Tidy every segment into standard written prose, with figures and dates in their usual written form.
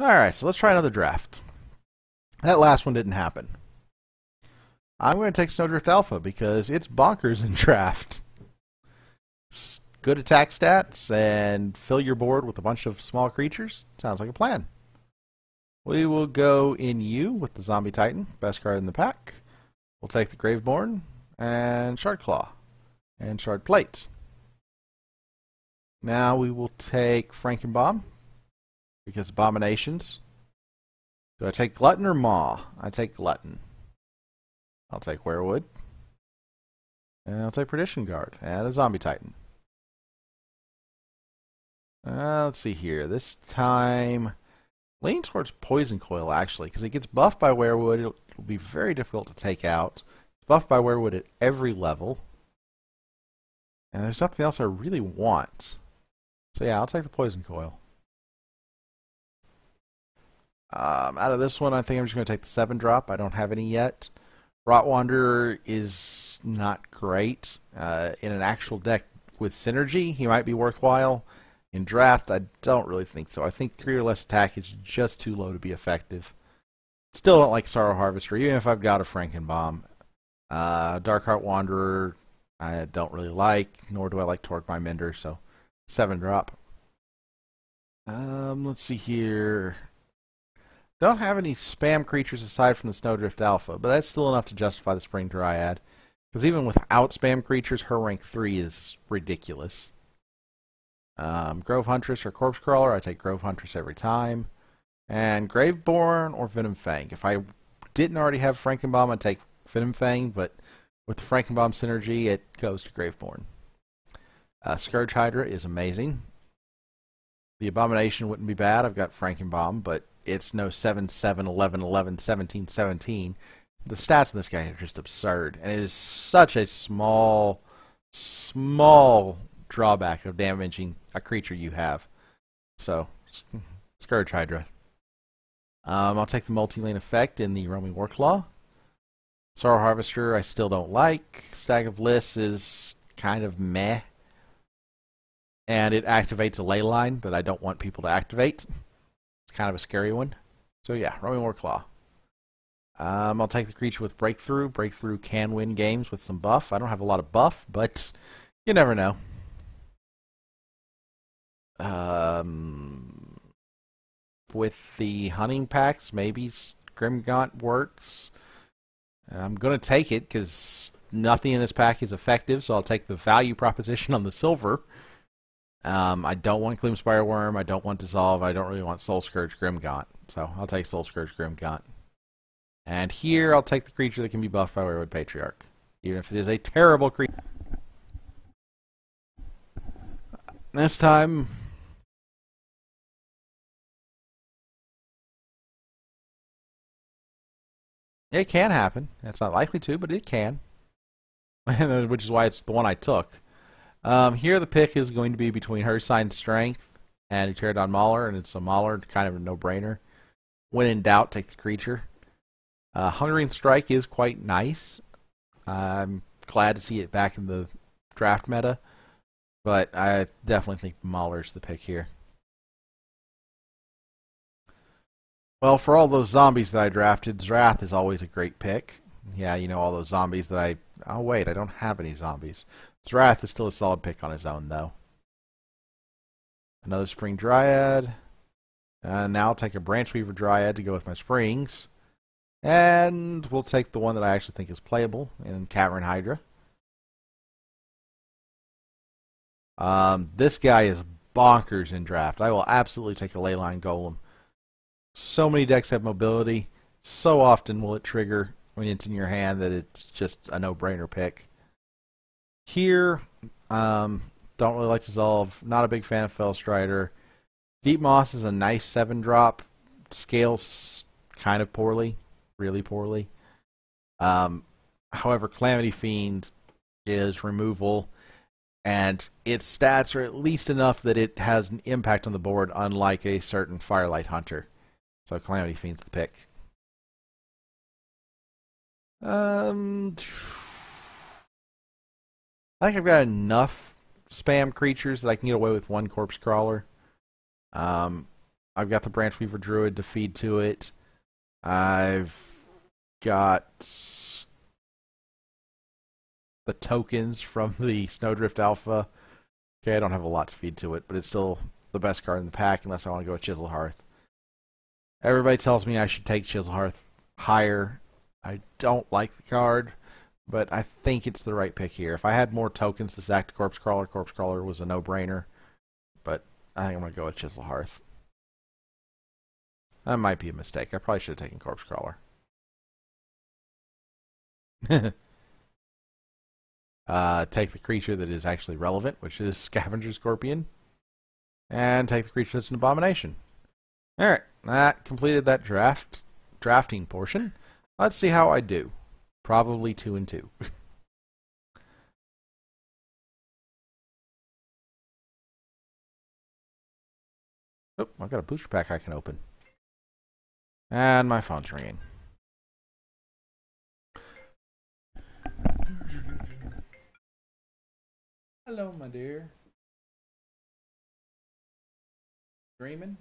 Alright, so let's try another draft. That last one didn't happen. I'm going to take Snowdrift Alpha because it's bonkers in draft. It's good attack stats and fill your board with a bunch of small creatures. Sounds like a plan. We will go in U with the Zombie Titan, best card in the pack. We'll take the Graveborn and Shardclaw and Shard Plate. Now we will take Frankenbomb because Abominations. Do I take Glutton or Maw? I take Glutton. I'll take Werewood. And I'll take Perdition Guard and a Zombie Titan. Let's see here. This time, lean towards Poison Coil actually, because it gets buffed by Werewood. It'll be very difficult to take out. It's buffed by Werewood at every level. And there's nothing else I really want. So yeah, I'll take the Poison Coil. Out of this one, I think I'm just going to take the 7-drop. I don't have any yet. Rot Wanderer is not great. In an actual deck with synergy, he might be worthwhile. In draft, I don't really think so. I think 3 or less attack is just too low to be effective. Still don't like Sorrow Harvester, even if I've got a Frankenbomb. Darkheart Wanderer, I don't really like, nor do I like Torque by Mender, so 7-drop. Let's see here. Don't have any spam creatures aside from the Snowdrift Alpha, but that's still enough to justify the Spring Dryad. Because even without spam creatures, her rank 3 is ridiculous. Grove Huntress or Corpse Crawler, I take Grove Huntress every time. And Graveborn or Venom Fang. If I didn't already have Frankenbomb, I'd take Venom Fang, but with the Frankenbomb synergy, it goes to Graveborn. Scourge Hydra is amazing. The Abomination wouldn't be bad. I've got Frankenbomb, but it's no 7, 7, 11, 11, 17, 17. The stats in this guy are just absurd. And it is such a small drawback of damaging a creature you have. So, Scourge Hydra. I'll take the multi-lane effect in the Roaming Warclaw. Sorrow Harvester I still don't like. Stag of Lists is kind of meh. And it activates a ley line that I don't want people to activate. It's kind of a scary one. So yeah, Roaming Warclaw. I'll take the creature with Breakthrough. Breakthrough can win games with some buff. I don't have a lot of buff, but you never know. With the hunting packs, maybe Grimgaunt works. I'm going to take it because nothing in this pack is effective, so I'll take the value proposition on the silver. I don't want Gloomspire Worm, I don't want Dissolve, I don't really want Soul Scourge Grimgaunt, so I'll take Soul Scourge Grimgaunt. And here I'll take the creature that can be buffed by Werewood Patriarch, even if it is a terrible creature. This time, it can happen. It's not likely to, but it can. Which is why it's the one I took. Here the pick is going to be between Hersign Strength and Pterodon Mauler, and it's a Mauler, kind of a no-brainer. When in doubt, take the creature. Hungering Strike is quite nice. I'm glad to see it back in the draft meta, but I definitely think Mauler's the pick here. Well, for all those zombies that I drafted, Zrath is always a great pick. Yeah, you know, all those zombies that I... Oh, wait, I don't have any zombies. Zrath is still a solid pick on his own, though. Another Spring Dryad. Now I'll take a Branch Weaver Dryad to go with my Springs. And we'll take the one that I actually think is playable in Cavern Hydra. This guy is bonkers in draft. I will absolutely take a Leyline Golem. So many decks have mobility. So often will it trigger when it's in your hand that it's just a no-brainer pick. Here, don't really like Dissolve. Not a big fan of Fellstrider. Deep Moss is a nice 7-drop. Scales kind of poorly. Really poorly. However, Calamity Fiend is removal. And its stats are at least enough that it has an impact on the board, unlike a certain Firelight Hunter. So Calamity Fiend's the pick. I think I've got enough spam creatures that I can get away with one Corpse Crawler. I've got the Branch Weaver Druid to feed to it. I've got the tokens from the Snowdrift Alpha. Okay, I don't have a lot to feed to it, but it's still the best card in the pack unless I want to go with Chiselhearth. Everybody tells me I should take Chiselhearth higher. I don't like the card, but I think it's the right pick here. If I had more tokens to stack to Corpse Crawler was a no-brainer, but I think I'm going to go with Chiselhearth. That might be a mistake. I probably should have taken Corpse Crawler. Take the creature that is actually relevant, which is Scavenger Scorpion. And take the creature that's an abomination. Alright, that completed that drafting portion. Let's see how I do. Probably 2 and 2. Oh, I've got a booster pack I can open. And my phone's ringing. Hello, my dear. Dreaming?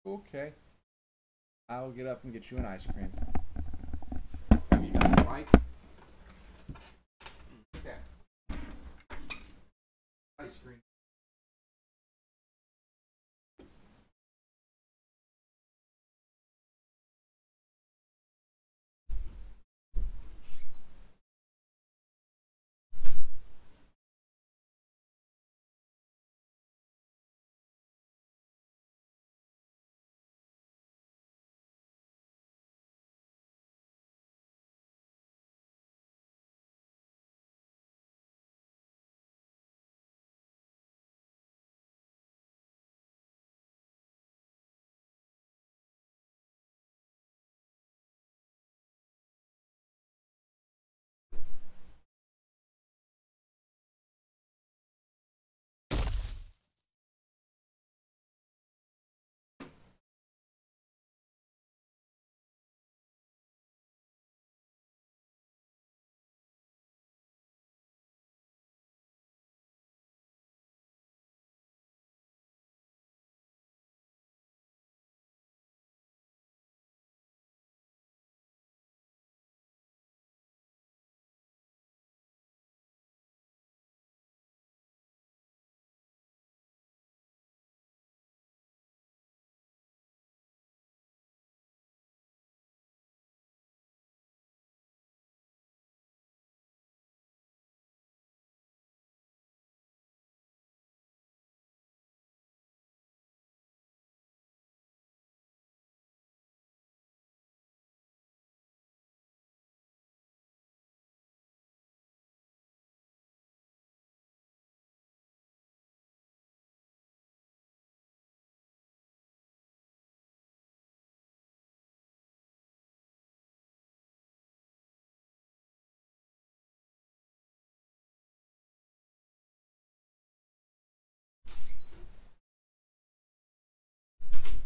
Okay. I'll get up and get you an ice cream. Have you got the mic? Okay. Ice cream.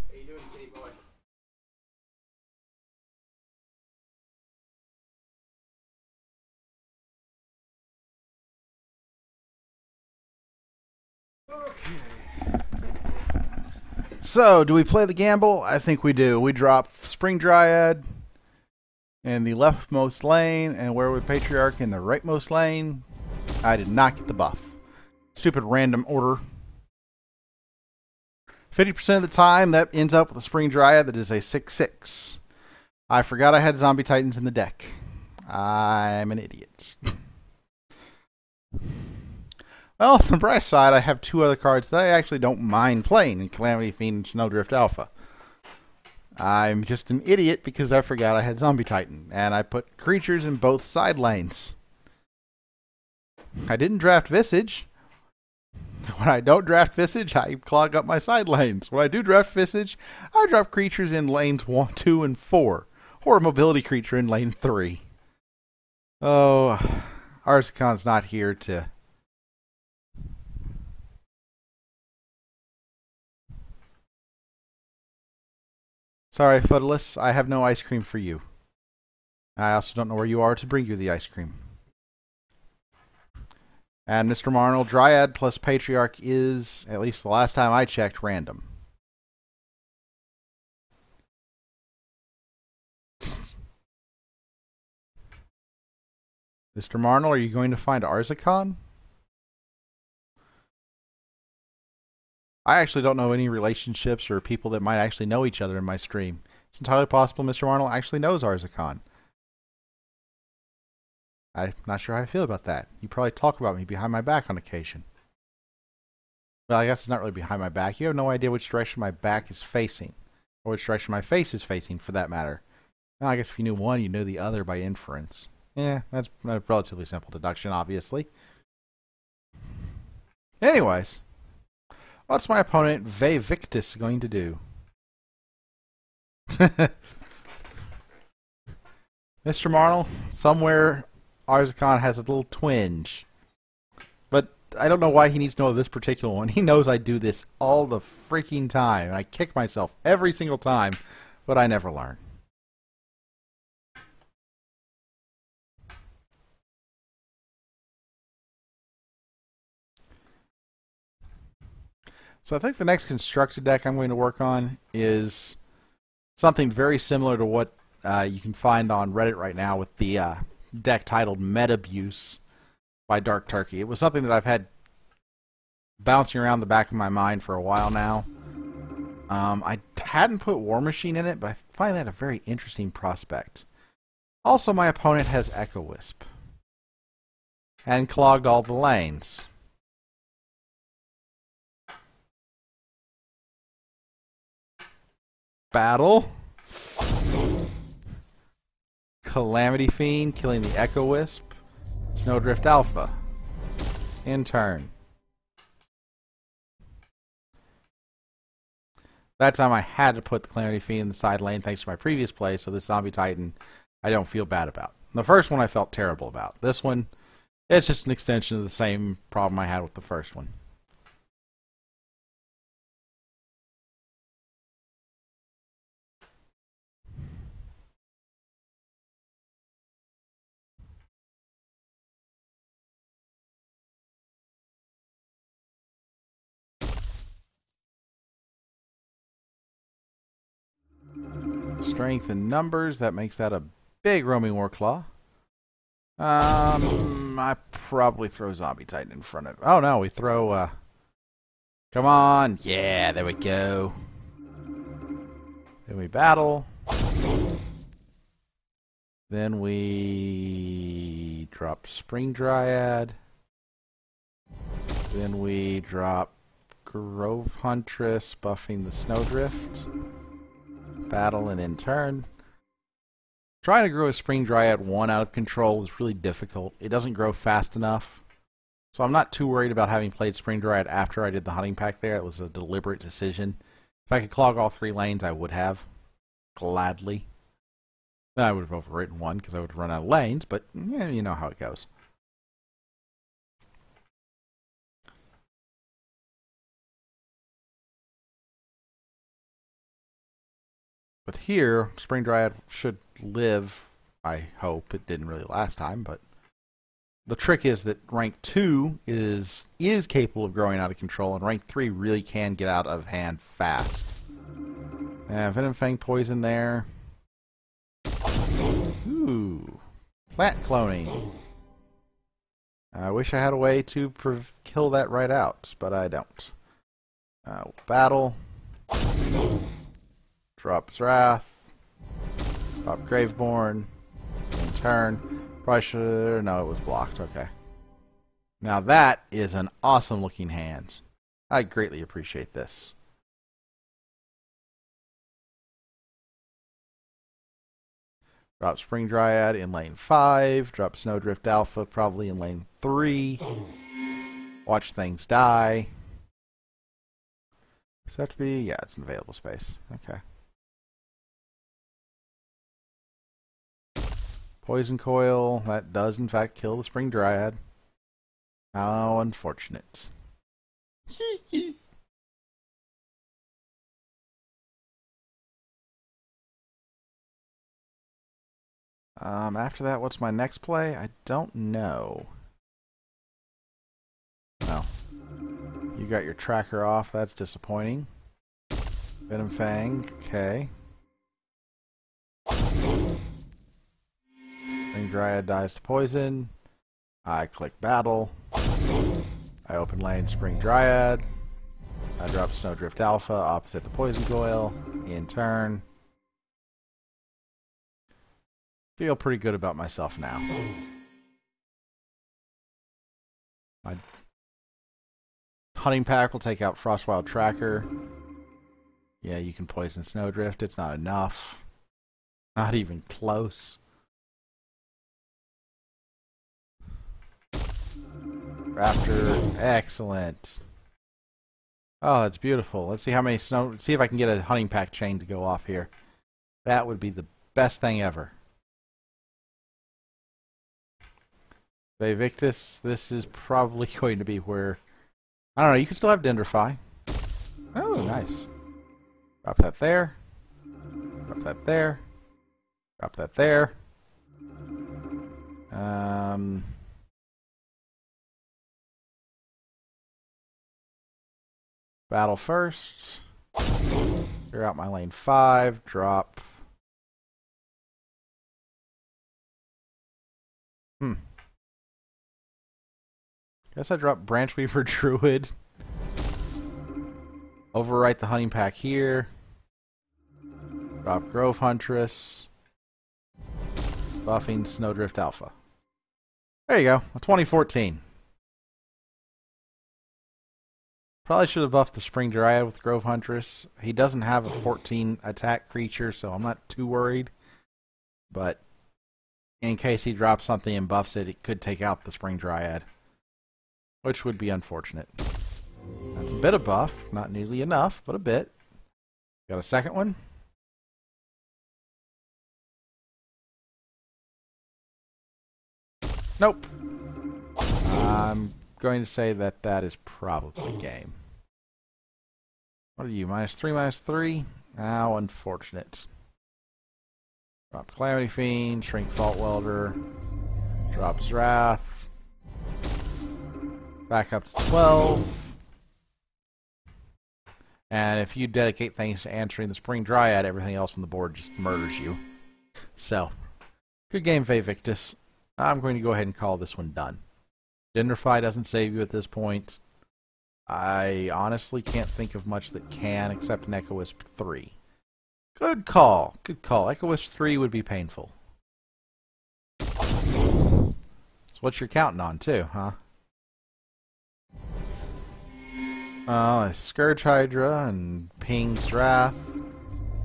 How you doing, kitty boy? Okay. So, do we play the gamble? I think we do. We drop Spring Dryad in the leftmost lane and Werewood Patriarch in the rightmost lane. I did not get the buff. Stupid random order. 50% of the time, that ends up with a Spring Dryad that is a 6/6. I forgot I had Zombie Titans in the deck. I'm an idiot. Well, on the bright side, I have 2 other cards that I actually don't mind playing in Calamity Fiend and Snowdrift Alpha. I'm just an idiot because I forgot I had Zombie Titan, and I put creatures in both side lanes. I didn't draft Visage. When I don't draft Visage, I clog up my side lanes. When I do draft Visage, I drop creatures in lanes 1, 2, and 4. Or a mobility creature in lane 3. Oh, Arzacon's not here to... Sorry, Footless, I have no ice cream for you. I also don't know where you are to bring you the ice cream. And Mr. Marnell, Dryad plus Patriarch is, at least the last time I checked, random. Mr. Marnell, are you going to find Arzakon? I actually don't know any relationships or people that might actually know each other in my stream. It's entirely possible Mr. Marnell actually knows Arzakon. I'm not sure how I feel about that. You probably talk about me behind my back on occasion. Well, I guess it's not really behind my back. You have no idea which direction my back is facing. Or which direction my face is facing, for that matter. Well, I guess if you knew one, you knew the other by inference. Yeah, that's a relatively simple deduction, obviously. Anyways, what's my opponent, Vevictus, going to do? Mr. Marnell, somewhere Arzakon has a little twinge. But I don't know why he needs to know this particular one. He knows I do this all the freaking time. And I kick myself every single time, but I never learn. So I think the next constructed deck I'm going to work on is something very similar to what you can find on Reddit right now with the deck titled Metabuse by Dark Turkey. It was something that I've had bouncing around the back of my mind for a while now. I hadn't put War Machine in it, but I find that a very interesting prospect. Also, my opponent has Echo Wisp and clogged all the lanes. Battle. Calamity Fiend killing the Echo Wisp. Snowdrift Alpha. In turn. That time I had to put the Calamity Fiend in the side lane thanks to my previous play, so this Zombie Titan I don't feel bad about. The first one I felt terrible about. This one, it's just an extension of the same problem I had with the first one. Strength in numbers, that makes that a big roaming Warclaw. I probably throw Zombie Titan in front of it. Oh no, we throw, come on. Yeah, there we go. Then we battle. Then we drop Spring Dryad. Then we drop Grove Huntress, buffing the Snowdrift. Battle and in turn. Trying to grow a Spring Dryad 1 out of control is really difficult. It doesn't grow fast enough. So I'm not too worried about having played Spring Dryad after I did the hunting pack there. It was a deliberate decision. If I could clog all 3 lanes, I would have. Gladly. Then I would have overwritten 1 because I would run out of lanes, but yeah, you know how it goes. But here, Spring Dryad should live. I hope. It didn't really last time, but the trick is that rank 2 is capable of growing out of control, and rank 3 really can get out of hand fast. Venom Fang poison there. Ooh. Plant cloning. I wish I had a way to kill that right out, but I don't. Battle. Drop Wrath. Drop Graveborn. In turn. Probably should... No, it was blocked. Okay. Now that is an awesome looking hand. I greatly appreciate this. Drop Spring Dryad in lane 5. Drop Snowdrift Alpha probably in lane 3. Watch things die. Does that have to be? Yeah, it's an available space. Okay. Poison Coil. That does, in fact, kill the Spring Dryad. How unfortunate. After that, what's my next play? I don't know. Well, you got your tracker off. That's disappointing. Venom Fang. Okay. Spring Dryad dies to poison. I click Battle. I open lane Spring Dryad. I drop Snowdrift Alpha opposite the Poison Coil. In turn. Feel pretty good about myself now. My Hunting Pack will take out Frostwild Tracker. Yeah, you can poison Snowdrift. It's not enough. Not even close. Raptor, excellent. Oh, that's beautiful. Let's see how many see if I can get a Hunting Pack chain to go off here. That would be the best thing ever. Vivictus, this is probably going to be where... I don't know, you can still have Dendrify. Oh, nice. Drop that there. Drop that there. Drop that there. Battle first. Clear out my lane 5. Drop. Guess I drop Branchweaver Druid. Overwrite the Hunting Pack here. Drop Grove Huntress. Buffing Snowdrift Alpha. There you go. 2014. Probably should have buffed the Spring Dryad with Grove Huntress. He doesn't have a 14 attack creature, so I'm not too worried. But in case he drops something and buffs it, it could take out the Spring Dryad. Which would be unfortunate. That's a bit of buff. Not nearly enough, but a bit. Got a second one? Nope. I'm going to say that that is probably game. What are you? -3, -3? How unfortunate. Drop Calamity Fiend, Shrink Fault Welder, drops Wrath, back up to 12. And if you dedicate things to answering the Spring Dryad, everything else on the board just murders you. So, good game, Vivictus. I'm going to go ahead and call this one done. Dendrify doesn't save you at this point. I honestly can't think of much that can except an Echo Wisp 3. Good call. Good call. Echo Wisp 3 would be painful. That's what you're counting on too, huh? A Scourge Hydra and Ping's Wrath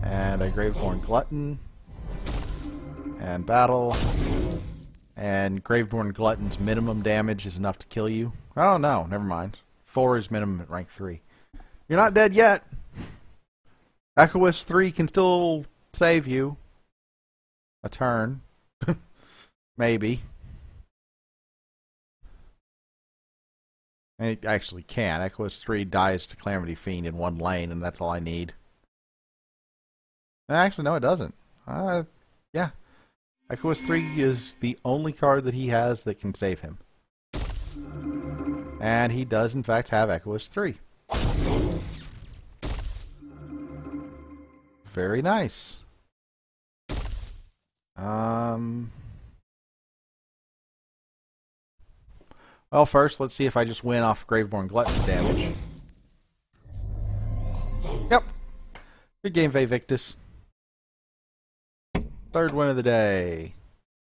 and a Graveborn Glutton and Battle. And Graveborn Glutton's minimum damage is enough to kill you. Oh no, never mind. 4 is minimum at rank 3. You're not dead yet. Echo Wisp 3 can still save you a turn. Maybe. It actually can. Echo Wisp 3 dies to Calamity Fiend in one lane, and that's all I need. Actually, no, it doesn't. Yeah. Echo Wisp 3 is the only card that he has that can save him. And he does, in fact, have Echo Wisp 3. Very nice. Well, first, let's see if I just win off Graveborn Glutton's damage. Yep. Good game, Vivictus. Third win of the day.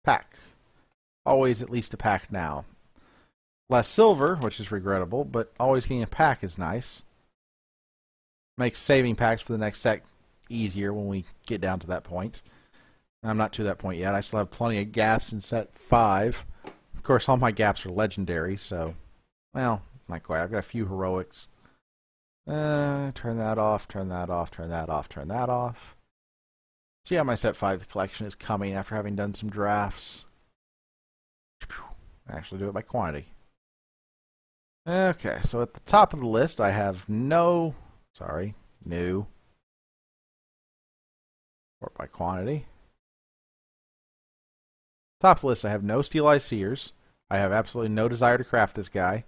Pack. Always at least a pack now. Less silver, which is regrettable, but always getting a pack is nice. Makes saving packs for the next set easier when we get down to that point. I'm not to that point yet. I still have plenty of gaps in set 5. Of course, all my gaps are legendary, so... Well, not quite. I've got a few heroics. Turn that off, turn that off, turn that off, turn that off. See how my set 5 collection is coming after having done some drafts. Actually do it by quantity. Okay, so at the top of the list I have new. Sort by quantity. Top of the list I have no Steel Eye Seers. I have absolutely no desire to craft this guy.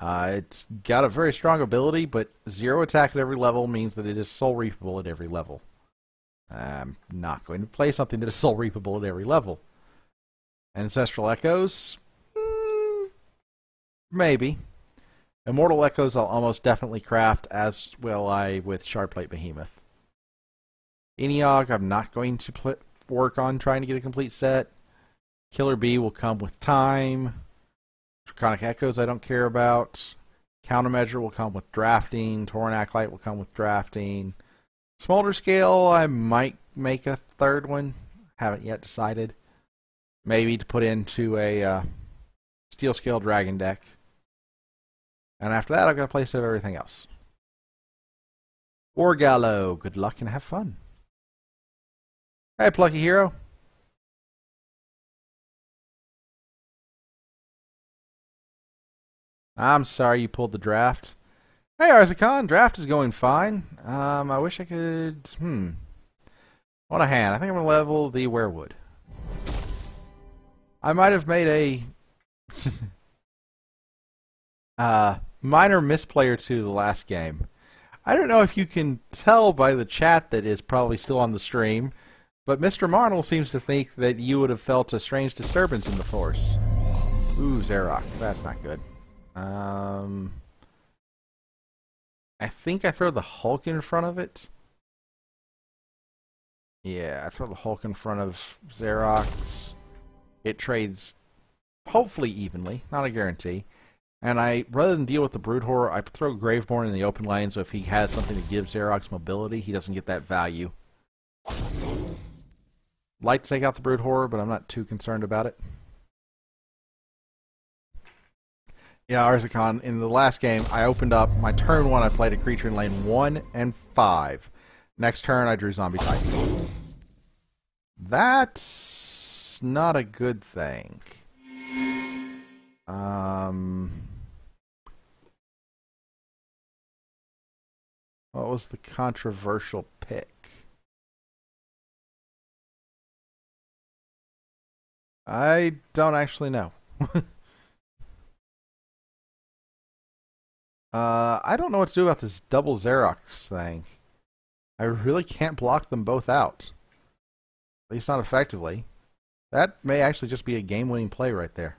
It's got a very strong ability, but 0 attack at every level means that it is soul reapable at every level. I'm not going to play something that is soul reapable at every level. Ancestral Echoes? Maybe. Immortal Echoes I'll almost definitely craft, as will I with Shardplate Behemoth. Eniog I'm not going to work on trying to get a complete set. Killer Bee will come with time. Draconic Echoes I don't care about. Countermeasure will come with drafting. Tauren Acolyte will come with drafting. Smolder Scale I might make a third one. Haven't yet decided. Maybe to put into a Steel Scale Dragon deck. And after that I've got to play set everything else. Orgallo, good luck and have fun. Hey, Plucky Hero. I'm sorry you pulled the draft. Hey, Arzakon, draft is going fine. I wish I could... On a hand, I think I'm going to level the Werewood. I might have made a minor misplay or two the last game. I don't know if you can tell by the chat that is probably still on the stream, but Mr. Marnell seems to think that you would have felt a strange disturbance in the Force. Ooh, Zarok. That's not good. I think I throw the Hulk in front of it. Yeah, I throw the Hulk in front of Zarok's. It trades hopefully evenly, not a guarantee. And rather than deal with the Brood Horror, I throw Graveborn in the open lane, so if he has something to give Zarok's mobility, he doesn't get that value. Like to take out the Brood Horror, but I'm not too concerned about it. Yeah, Arzakon, in the last game, I opened up my turn 1, I played a creature in lane 1 and 5. Next turn, I drew Zombie Titan. That's not a good thing. What was the controversial pick? I don't actually know. I don't know what to do about this double Xerox thing. I really can't block them both out. At least not effectively. That may actually just be a game-winning play right there.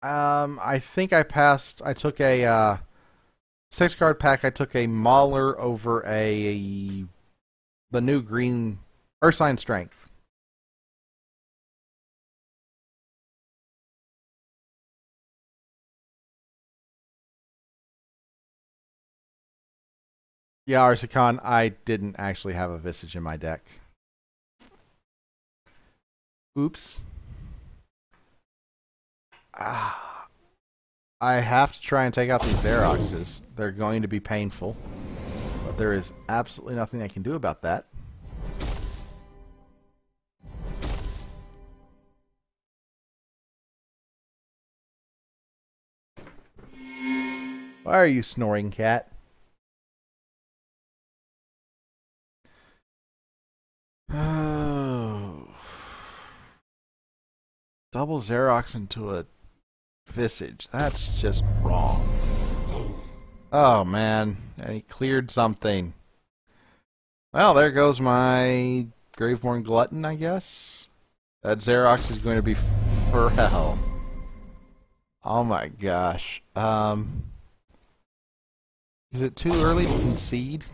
I think I passed. I took a 6-card pack. I took a Mauler over the new green Ursine Strength. Yeah, Arsacon, I didn't actually have a Visage in my deck. Oops. I have to try and take out these Xeroxes. They're going to be painful. But there is absolutely nothing I can do about that. Why are you snoring, cat? Oh. Double Xerox into a Visage. That's just wrong. Oh, man. And he cleared something. Well, there goes my Graveborn Glutton, I guess. That Xerox is going to be for hell. Oh my gosh. Is it too early to concede?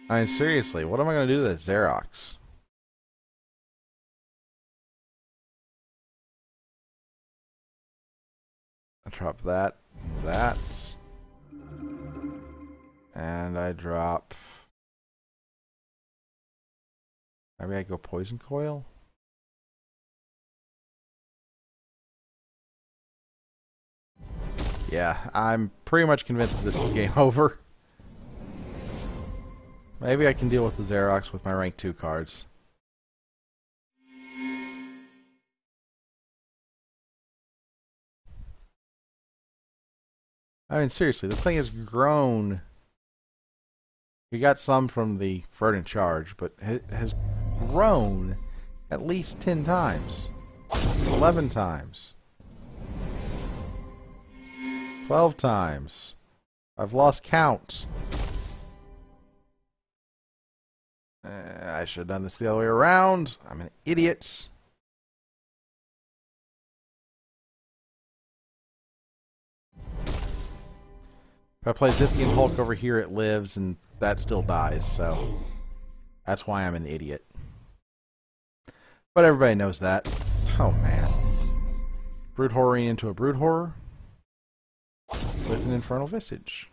I mean, seriously, what am I going to do to that Xerox? I drop that, and I drop... Maybe I go Poison Coil? Yeah, I'm pretty much convinced that this is game over. Maybe I can deal with the Xerox with my rank 2 cards. I mean, seriously, this thing has grown. We got some from the Verdant Charge, but it has grown At least 10 times. 11 times. 12 times. I've lost count. I should have done this the other way around. I'm an idiot. If I play Zithkian Hulk over here, it lives, and that still dies, so that's why I'm an idiot. But everybody knows that. Oh, man. Brood Horroring into a Brood Horror with an Infernal Visage.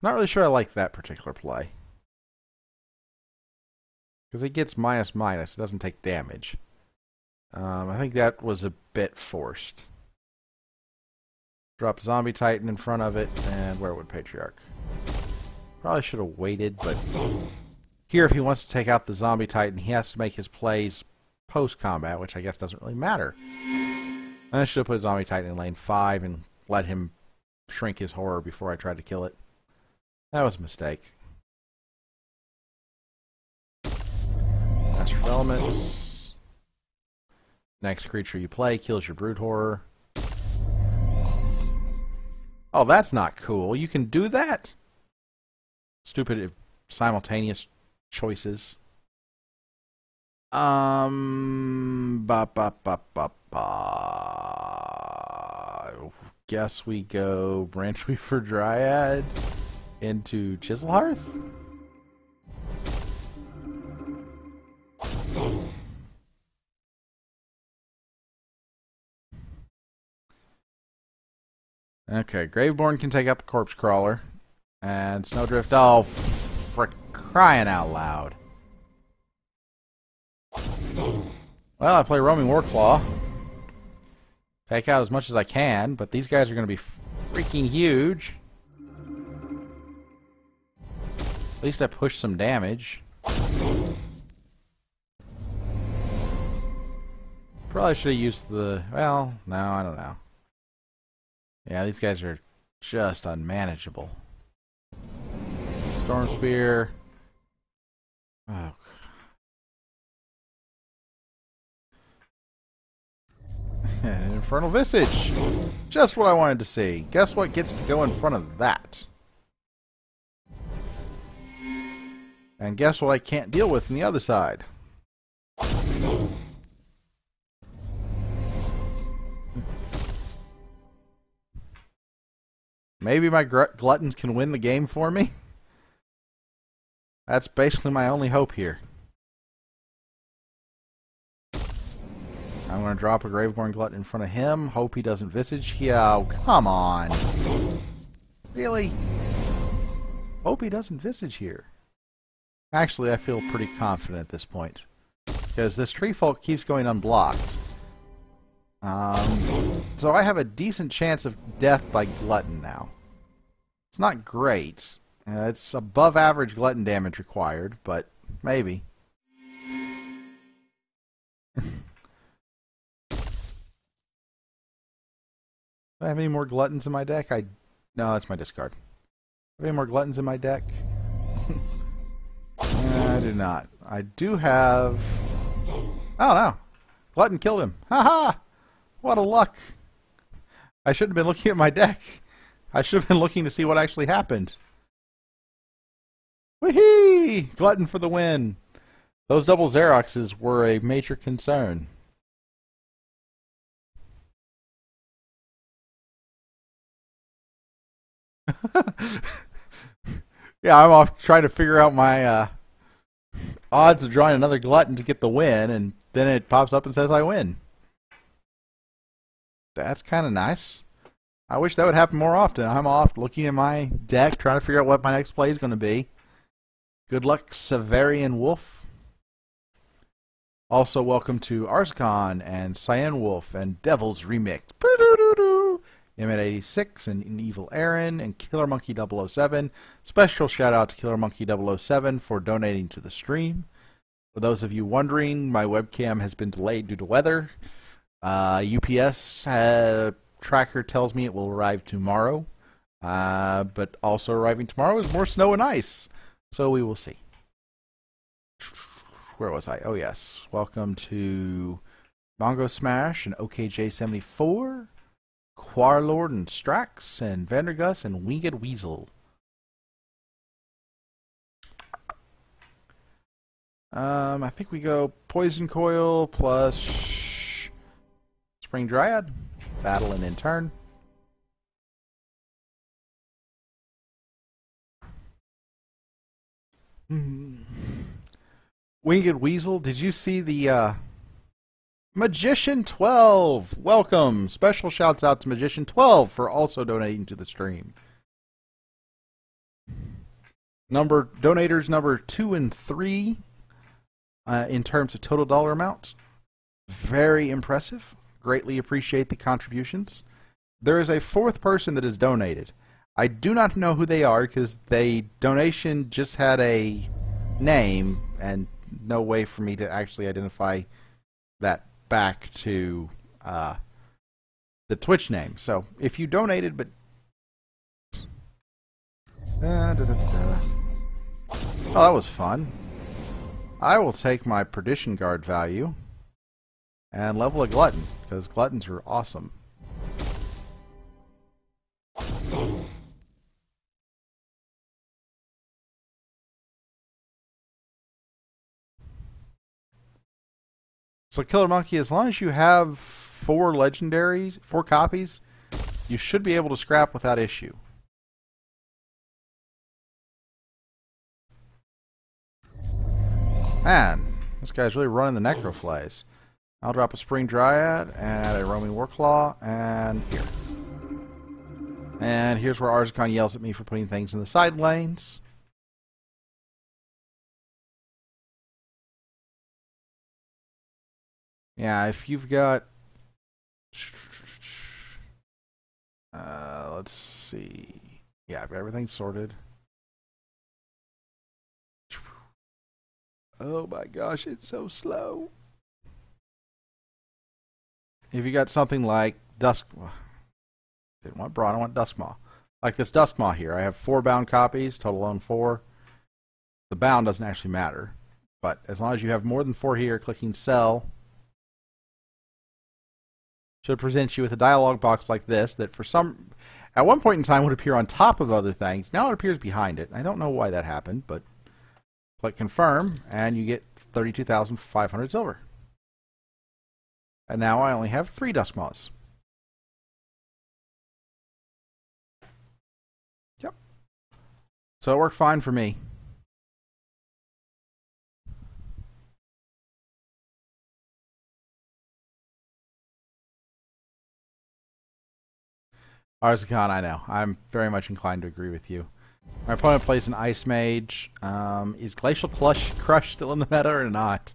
Not really sure I like that particular play. Because it gets minus minus. It doesn't take damage. I think that was a bit forced. Drop Zombie Titan in front of it, and Werewood Patriarch. Probably should have waited, but here if he wants to take out the Zombie Titan, he has to make his plays post-combat, which I guess doesn't really matter. And I should have put Zombie Titan in lane 5 and let him shrink his horror before I tried to kill it. That was a mistake. Master of Elements. Next creature you play kills your Brood Horror. Oh, that's not cool. You can do that? Stupid simultaneous choices. Ba ba ba ba ba. Guess we go Branchweaver Dryad into Chiselhearth? Okay, Graveborn can take out the Corpse Crawler. And Snowdrift, oh, for crying out loud. Well, I play Roaming Warclaw. Take out as much as I can, but these guys are going to be freaking huge. At least I pushed some damage. Probably should have used the... Well, no, I don't know. Yeah, these guys are just unmanageable. Storm Spear. Oh. Infernal Visage. Just what I wanted to see. Guess what gets to go in front of that? And guess what I can't deal with on the other side? Maybe my gluttons can win the game for me? That's basically my only hope here. I'm going to drop a Graveborn Glutton in front of him. Hope he doesn't Visage. Yo, come on. Really? Hope he doesn't Visage here. Actually, I feel pretty confident at this point. Because this Tree Folk keeps going unblocked. So I have a decent chance of death by Glutton now. It's not great. It's above average Glutton damage required, but maybe. Do I have any more Gluttons in my deck? No, that's my discard. Do I have any more Gluttons in my deck? I do not. I do have... Oh no! Glutton killed him. Haha! What a luck! I should have been looking at my deck. I should have been looking to see what actually happened. Whee! Glutton for the win. Those double Xeroxes were a major concern. Yeah, I'm off trying to figure out my odds of drawing another Glutton to get the win, and then it pops up and says I win. That's kind of nice. I wish that would happen more often. I'm off looking at my deck, trying to figure out what my next play is going to be. Good luck, Severian Wolf. Also, welcome to Arzcon and Cyan Wolf and Devil's Remix. Emmett86 and Evil Aaron and Killer Monkey 007. Special shout out to Killer Monkey 007 for donating to the stream. For those of you wondering, my webcam has been delayed due to weather. UPS tracker tells me it will arrive tomorrow. But also arriving tomorrow is more snow and ice. So we will see. where was I? Oh yes, welcome to Mongo Smash and OKJ74, Quarlord and Strax and Vandergus and Winged Weasel. I think we go Poison Coil plus Spring Dryad, battle and in turn. Winged Weasel, did you see the Magician 12? Welcome. Special shouts out to Magician 12 for also donating to the stream. Donators number 2 and 3 in terms of total dollar amount. Very impressive. Greatly appreciate the contributions. There is a 4th person that has donated. I do not know who they are because the donation just had a name and no way for me to actually identify that back to the Twitch name. So if you donated, but oh, that was fun. I will take my Perdition Guard value and level a Glutton because Gluttons are awesome. So Killer Monkey, as long as you have 4 copies, you should be able to scrap without issue. Man, this guy's really running the Necroflays. I'll drop a Spring Dryad and a Roaming Warclaw, and here. And here's where Arzakon yells at me for putting things in the side lanes. Yeah, if you've got... let's see. Yeah, I've got everything sorted. Oh my gosh, it's so slow. If you got something like didn't want Brawn, I want Duskmaw. Like this Duskmaw here. I have 4 bound copies, total on 4. The bound doesn't actually matter. But as long as you have more than 4 here, clicking sell should present you with a dialog box like this that at one point in time would appear on top of other things. Now it appears behind it. I don't know why that happened, but click confirm and you get 32,500 silver. And now I only have 3 Duskmaws. Yep. So it worked fine for me. Arzakon, I know. I'm very much inclined to agree with you. My opponent plays an Ice Mage. Is Glacial Crush still in the meta or not?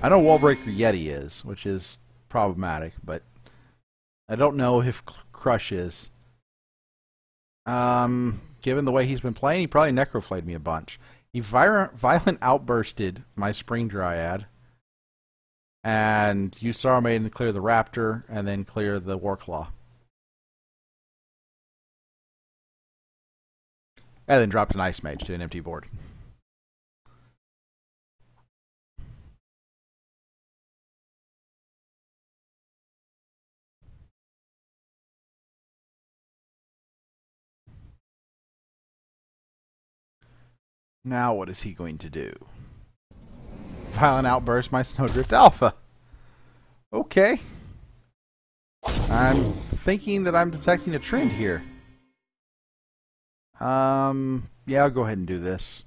I know Wallbreaker Yeti is, which is problematic, but I don't know if Crush is. Given the way he's been playing, he probably Necroflayed me a bunch. He violent outbursted my Spring Dryad, and used Sorrow Maiden to clear the Raptor, and then clear the Warclaw. And then dropped an Ice Mage to an empty board. Now what is he going to do? Violent Outburst my Snowdrift Alpha. Okay. I'm thinking that I'm detecting a trend here. Yeah, I'll go ahead and do this.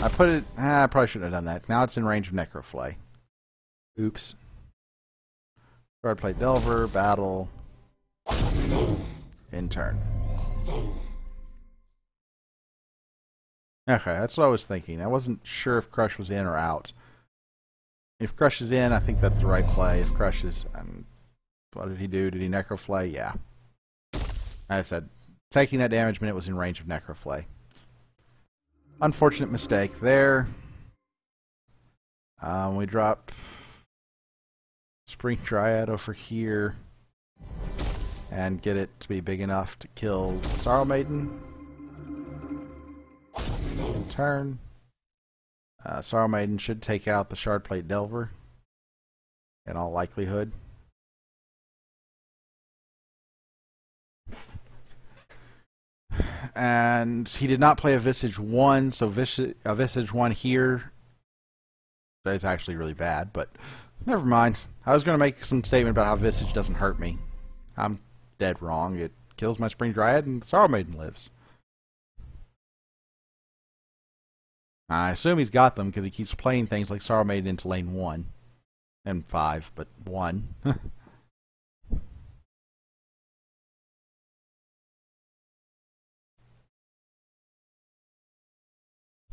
I put it... I probably shouldn't have done that. Now it's in range of Necroflay. Oops. Guard Plate Delver, battle. In turn. Okay, that's what I was thinking. I wasn't sure if Crush was in or out. If Crush is in, I think that's the right play. If Crush is... what did he do? Did he Necroflay? Yeah. I said... taking that damage meant it was in range of Necroflay. Unfortunate mistake there. We drop Spring Dryad over here and get it to be big enough to kill Sorrow Maiden. In turn. Sorrow Maiden should take out the Shardplate Delver in all likelihood. And he did not play a Visage 1, so a Visage 1 here is actually really bad, but never mind. I was going to make some statement about how Visage doesn't hurt me. I'm dead wrong. It kills my Spring Dryad and Sorrow Maiden lives. I assume he's got them because he keeps playing things like Sorrow Maiden into lane 1 and 5, but 1.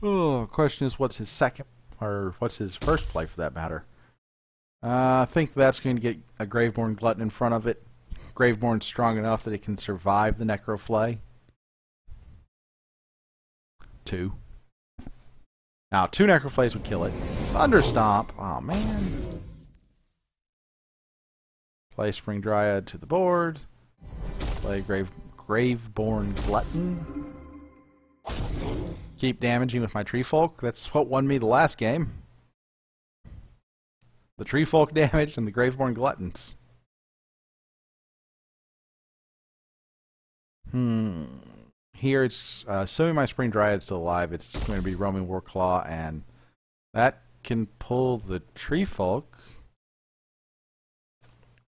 Oh, question is, what's his second, or what's his first play for that matter? I think that's going to get a Graveborn Glutton in front of it. Graveborn's strong enough that it can survive the Necroflay. 2. Now, 2 Necroflays would kill it. Thunderstomp. Oh, man. Play Spring Dryad to the board. Play Graveborn Glutton. Keep damaging with my Tree Folk. That's what won me the last game. The Tree Folk damage and the Graveborn Gluttons. Here it's assuming my Spring Dryad's still alive, it's going to be Roaming Warclaw, and that can pull the Tree Folk.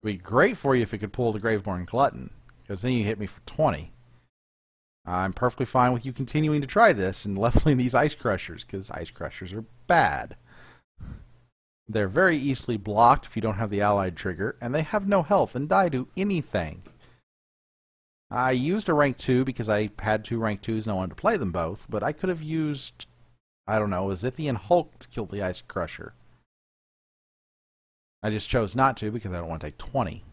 It'd be great for you if it could pull the Graveborn Glutton, because then you hit me for 20. I'm perfectly fine with you continuing to try this and leveling these Ice Crushers, because Ice Crushers are bad. They're very easily blocked if you don't have the allied trigger, and they have no health and die to anything. I used a rank 2 because I had 2 rank 2s and I wanted to play them both, but I could have used, I don't know, a Zithian Hulk to kill the Ice Crusher. I just chose not to because I don't want to take 20.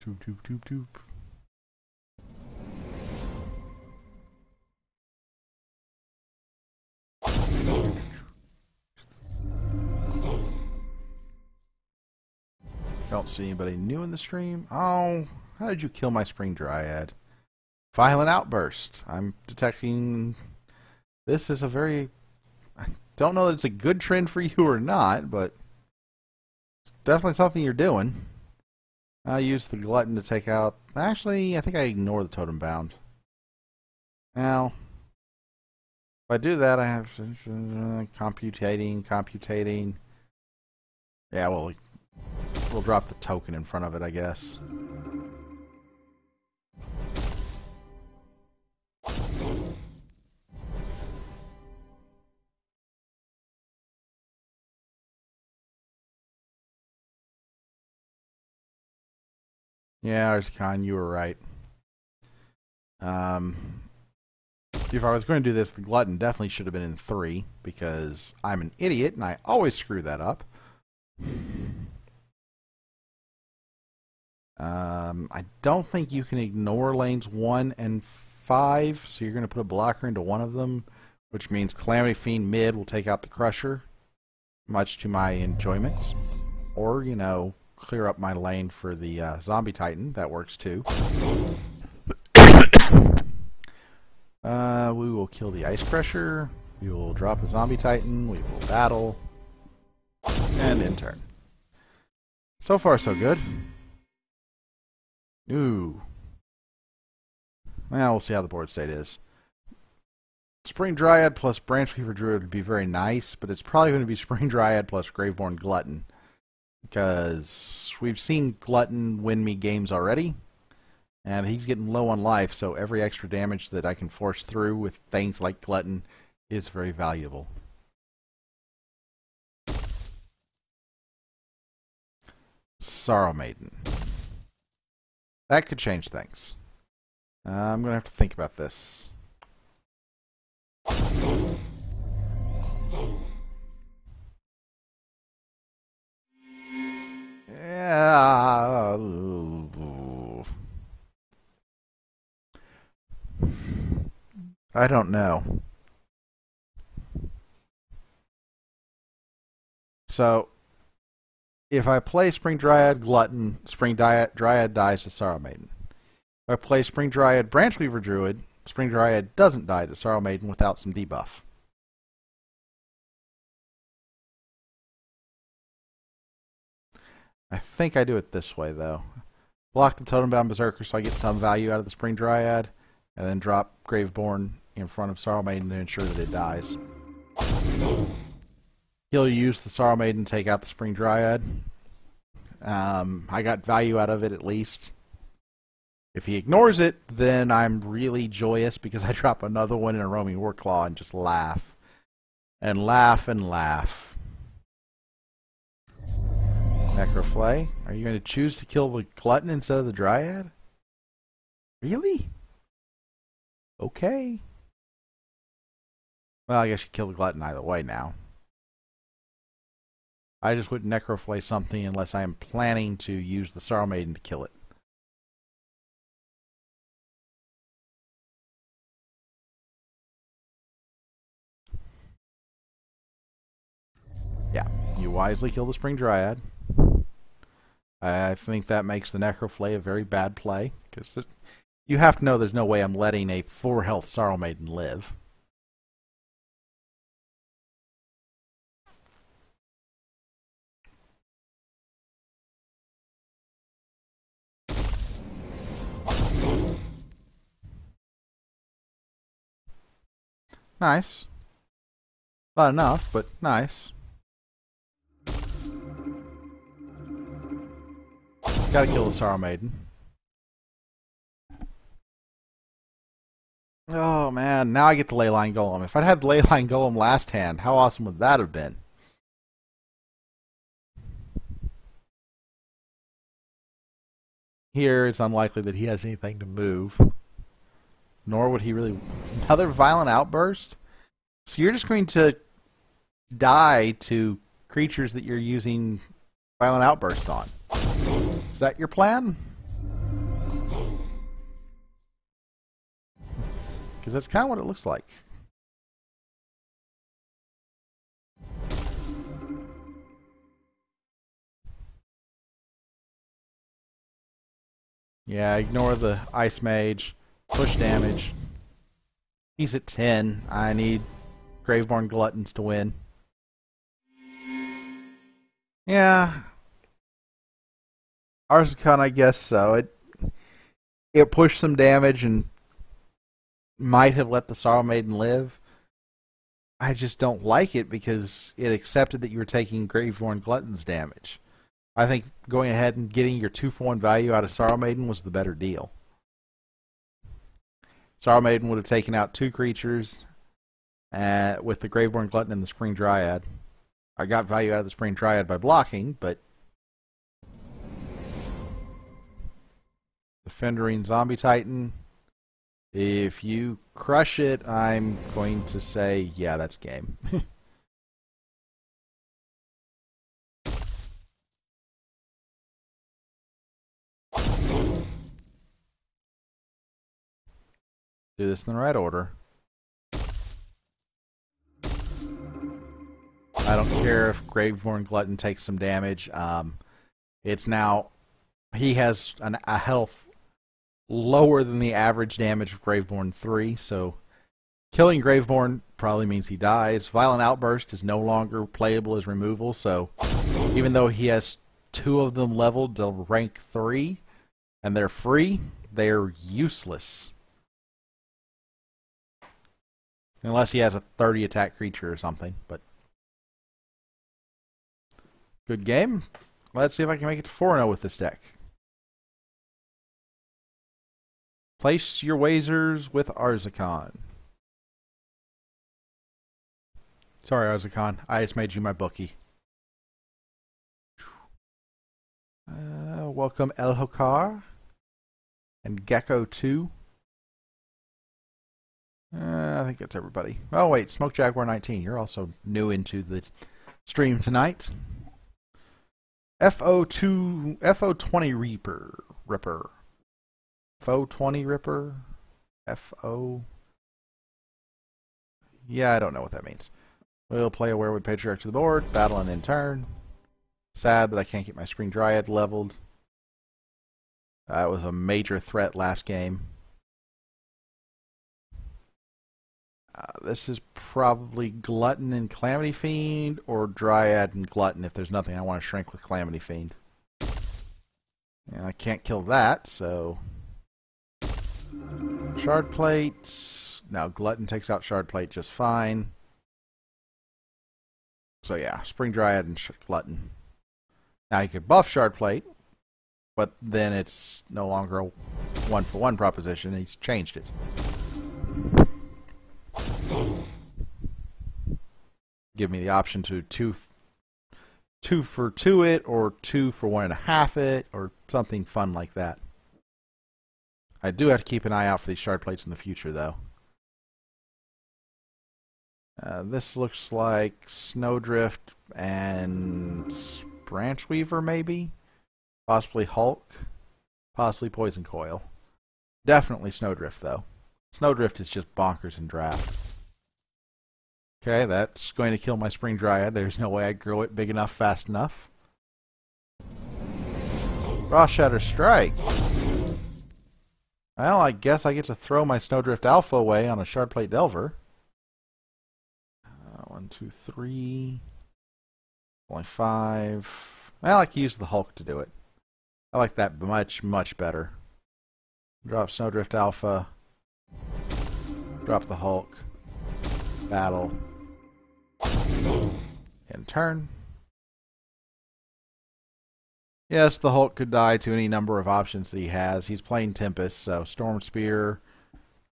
Doop, doop, doop, doop. Don't see anybody new in the stream. Oh, how did you kill my Spring Dryad? Violent Outburst. I'm detecting this is a very... I don't know that it's a good trend for you or not, but it's definitely something you're doing. I used the Glutton to take out... Actually, I think I ignore the Totem Bound. Now, if I do that, I have computating. Yeah, well, we'll drop the token in front of it, I guess. Yeah, Arzakhan, you were right. If I was going to do this, the Glutton definitely should have been in 3, because I'm an idiot, and I always screw that up. I don't think you can ignore lanes 1 and 5, so you're going to put a blocker into one of them, which means Calamity Fiend mid will take out the Crusher, much to my enjoyment. Or, you know, clear up my lane for the Zombie Titan. That works too. We will kill the Ice Crusher. We will drop a Zombie Titan. We will battle. And end turn. So far, so good. Ooh. Well, we'll see how the board state is. Spring Dryad plus Branch Weaver Druid would be very nice, but it's probably going to be Spring Dryad plus Graveborn Glutton. Because we've seen Glutton win me games already. And he's getting low on life, so every extra damage that I can force through with things like Glutton is very valuable. Sorrow Maiden. That could change things. I'm going to have to think about this. Yeah. I don't know. So, If I play Spring Dryad Glutton, Spring Dryad dies to Sorrow Maiden. If I play Spring Dryad Branchweaver Druid, Spring Dryad doesn't die to Sorrow Maiden without some debuff. I think I do it this way, though. Block the Totem Bound Berserker so I get some value out of the Spring Dryad, and then drop Graveborn in front of Sorrow Maiden to ensure that it dies. He'll use the Sorrow Maiden to take out the Spring Dryad. I got value out of it at least. If he ignores it, then I'm really joyous because I drop another one in a Roaming Warclaw and just laugh. And laugh and laugh. Necroflay, are you going to choose to kill the Glutton instead of the Dryad? Really? Okay. Well, I guess you kill the Glutton either way now. I just wouldn't Necroflay something unless I am planning to use the Sorrow Maiden to kill it. Yeah, you wisely kill the Spring Dryad. I think that makes the Necroflay a very bad play, because you have to know there's no way I'm letting a 4 health Sorrow Maiden live. Nice. Not enough, but nice. Gotta kill the Sorrow Maiden. Oh man, now I get the Leyline Golem. If I'd had the Leyline Golem last hand, how awesome would that have been? Here, it's unlikely that he has anything to move. Nor would he really... Another Violent Outburst? So you're just going to die to creatures that you're using Violent Outburst on. Is that your plan? Because that's kind of what it looks like. Yeah, ignore the Ice Mage. Push damage. He's at 10. I need Graveborn Gluttons to win. Yeah. Arzakon, I guess so. It pushed some damage and might have let the Sorrow Maiden live. I just don't like it because it accepted that you were taking Graveborn Glutton's damage. I think going ahead and getting your 2-for-1 value out of Sorrow Maiden was the better deal. Sorrow Maiden would have taken out 2 creatures with the Graveborn Glutton and the Spring Dryad. I got value out of the Spring Dryad by blocking, but Defendering Zombie Titan, if you crush it, I'm going to say, yeah, that's game. Do this in the right order. I don't care if Graveborn Glutton takes some damage. It's now... He has a health lower than the average damage of Graveborn 3, so killing Graveborn probably means he dies. Violent Outburst is no longer playable as removal, so even though he has 2 of them leveled to rank 3, and they're free, they're useless. Unless he has a 30 attack creature or something, but good game. Let's see if I can make it to 4-0 with this deck. Place your Wazers with Arzakon. Sorry, Arzakon. I just made you my bookie. Welcome El Hokar and Gecko 2. I think that's everybody. Oh wait, Smoke Jaguar 19. You're also new into the stream tonight. FO20 Ripper. FO20 Ripper? FO... Yeah, I don't know what that means. We'll play a Werewood Patriarch to the board, battle and then turn. Sad that I can't get my Spring Dryad leveled. That was a major threat last game. This is probably Glutton and Calamity Fiend, or Dryad and Glutton if there's nothing I want to shrink with Calamity Fiend. And I can't kill that, so... Shard Plate. Now Glutton takes out Shard Plate just fine. So yeah, Spring Dryad and Glutton. Now you could buff Shard Plate, but then it's no longer a one-for-one proposition. He's changed it. Give me the option to two for 2 it, or 2 for 1.5 it, or something fun like that. I do have to keep an eye out for these Shard Plates in the future, though. This looks like Snowdrift and Branch Weaver, maybe? Possibly Hulk. Possibly Poison Coil. Definitely Snowdrift, though. Snowdrift is just bonkers in draft. Okay, that's going to kill my Spring Dryad. There's no way I'd grow it big enough fast enough. Frost Shatter Strike. Well, I guess I get to throw my Snowdrift Alpha away on a Shard Plate Delver. 1, 2, 3. Only 5. I like to use the Hulk to do it. I like that much, much better. Drop Snowdrift Alpha. Drop the Hulk. Battle. End turn. Yes, the Hulk could die to any number of options that he has. He's playing Tempest, so Storm Spear,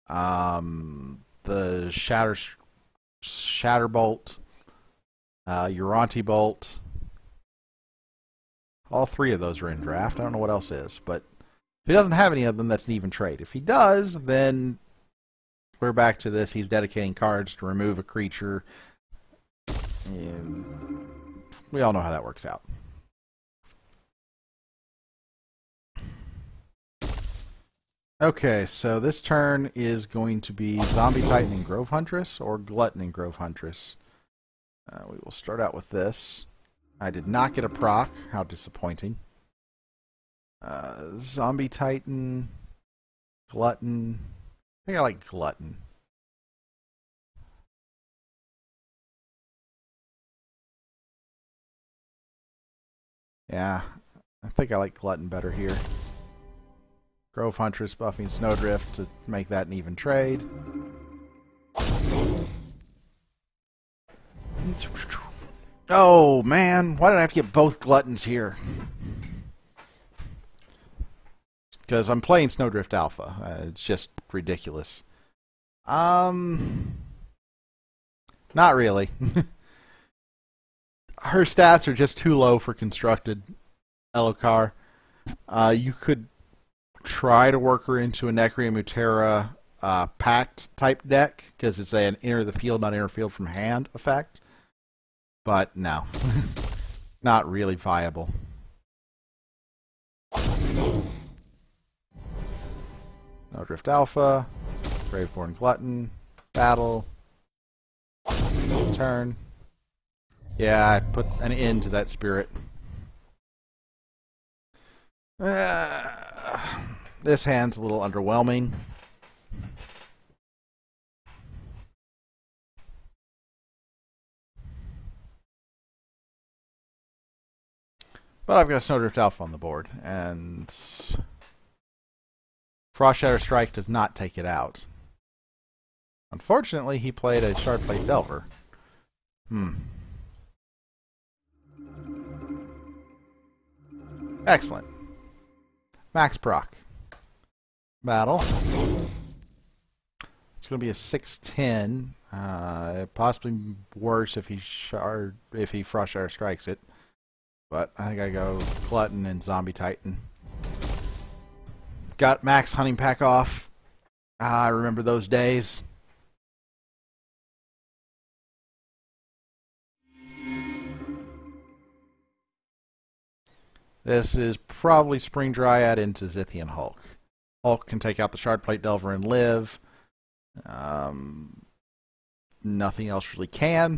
the Shatterbolt, Uranti Bolt. All 3 of those are in draft. I don't know what else is, but if he doesn't have any of them, that's an even trade. If he does, then we're back to this. He's dedicating cards to remove a creature. And we all know how that works out. Okay, so this turn is going to be Zombie Titan and Grove Huntress, or Glutton and Grove Huntress. We will start out with this. I did not get a proc. How disappointing. Zombie Titan, Glutton. I think I like Glutton. Yeah, I think I like Glutton better here. Grove Huntress buffing Snowdrift to make that an even trade. Oh man, why did I have to get both Gluttons here? Because I'm playing Snowdrift Alpha. It's just ridiculous. Not really. Her stats are just too low for constructed Elokar. You could try to work her into a Necria Mutera Pact type deck, because it's an enter the field, not interfield from hand effect. But no. Not really viable. Snowdrift Alpha, Graveborn Glutton, battle, turn. Yeah, I put an end to that spirit. This hand's a little underwhelming. But I've got a Snowdrift Alpha on the board, and Frost Shatter Strike does not take it out. Unfortunately, he played a Shard Plate Delver. Excellent. Max proc. Battle. It's going to be a 6/10. Possibly worse if he Frost Shatter Strikes it. But I think I go Glutton and Zombie Titan. Got Max Hunting Pack off. I remember those days. This is probably Spring Dryad into Zithian Hulk. Hulk can take out the Shard Plate Delver and live. Nothing else really can.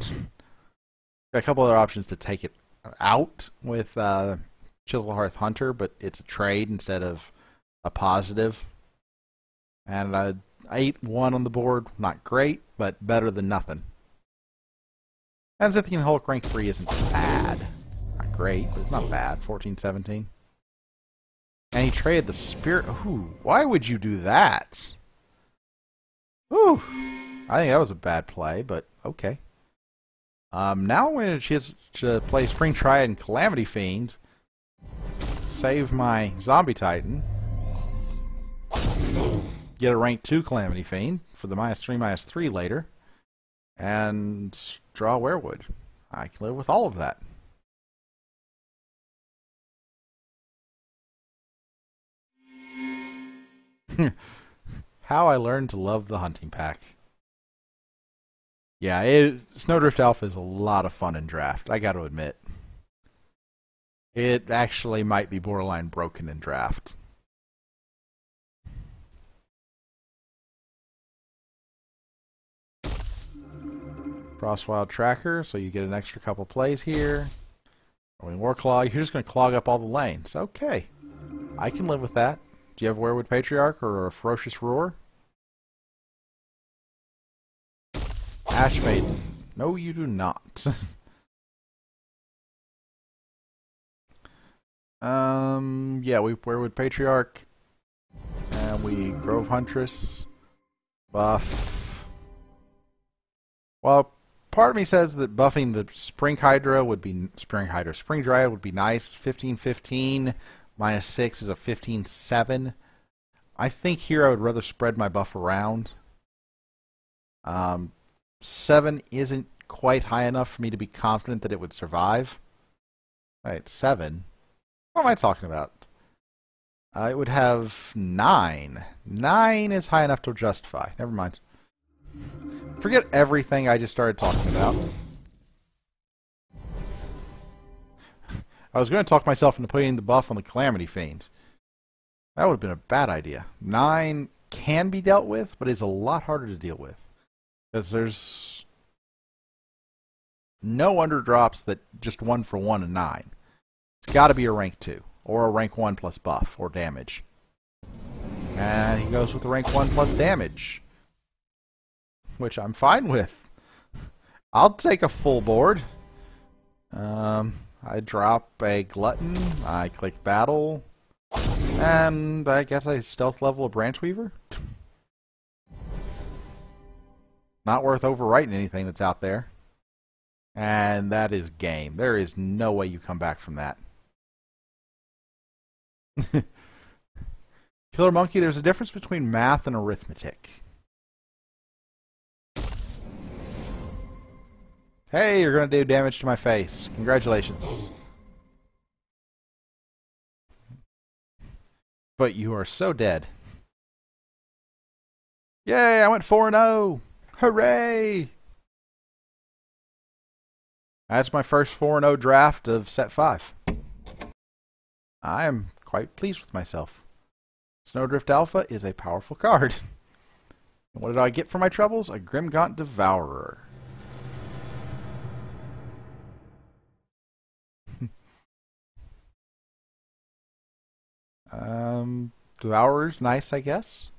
Got a couple other options to take it out with Chiselhearth Hunter, but it's a trade instead of a positive. And 8-1 on the board, not great, but better than nothing. And Zithian Hulk rank 3 isn't bad. Not great, but it's not bad. 14-17. And he traded the Spirit. Ooh, why would you do that? Ooh, I think that was a bad play, but okay. Now when she has to play Spring Triad and Calamity Fiend, save my Zombie Titan, get a rank 2 Calamity Fiend for the -3/-3 later, and draw Werewood. I can live with all of that. How I learned to love the hunting pack. Yeah, Snowdrift Alpha is a lot of fun in draft, I gotta admit. It actually might be borderline broken in draft. Frostwild Tracker, so you get an extra couple plays here. Rolling Warclaw, you're just going to clog up all the lanes. Okay, I can live with that. Do you have Werewood Patriarch or a Ferocious Roar? Ash Maiden. No, you do not. Yeah, we Werewood Patriarch. And we Grove Huntress. Buff. Well, part of me says that buffing the Spring Dryad would be nice. 15-15 -6 is a 15-7. I think here I would rather spread my buff around. 7 isn't quite high enough for me to be confident that it would survive. Right, 7. What am I talking about? It would have 9. 9 is high enough to justify. Never mind. Forget everything I just started talking about. I was going to talk myself into putting the buff on the Calamity Fiend. That would have been a bad idea. 9 can be dealt with, but is a lot harder to deal with. Because there's no underdrops that just 1 for 1 and 9. It's got to be a rank 2. Or a rank 1 plus buff or damage. And he goes with the rank 1 plus damage. Which I'm fine with. I'll take a full board. I drop a Glutton. I click Battle. And I guess I stealth level a Branch Weaver. Not worth overwriting anything that's out there. And that is game. There is no way you come back from that. Killer Monkey, there's a difference between math and arithmetic. Hey, you're going to do damage to my face. Congratulations. But you are so dead. Yay, I went 4-0. Hooray! That's my first 4-0 draft of set 5. I am quite pleased with myself. Snowdrift Alpha is a powerful card. What did I get for my troubles? A Grimgaunt Devourer. Devourer's nice, I guess.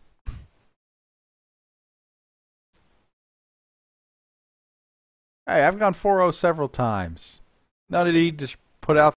Hey, I've gone 4-0 several times. Now did he just put out